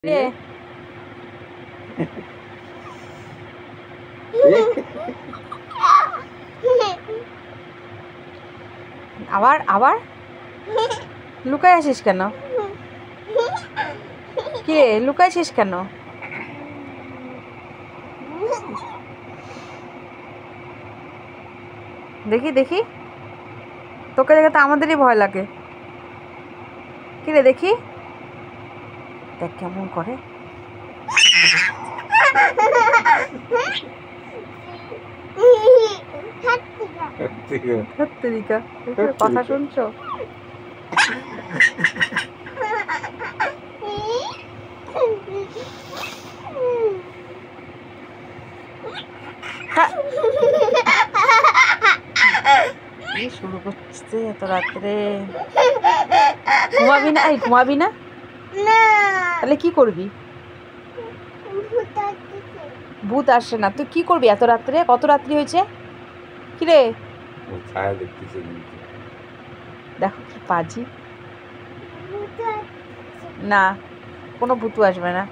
রে আবার আবার লুকায় আসিস কেন? কি রে লুকাইছিস কেন? দেখি দেখি, তোকে দেখে তো আমাদেরই ভয় লাগে। কি রে দেখি, দেখ কেমন করে। কথা শুনছো? শুরু করছে এত রাত্রে। ঘুমাবি না? এই ঘুমাবি না? তাহলে কি করবি? ভূত আসে না, তুই কি করবি এত রাত্রে? কত রাত্রি হয়েছে? কি রে দেখো কি পাজি। না, কোনো ভূতু আসবে না।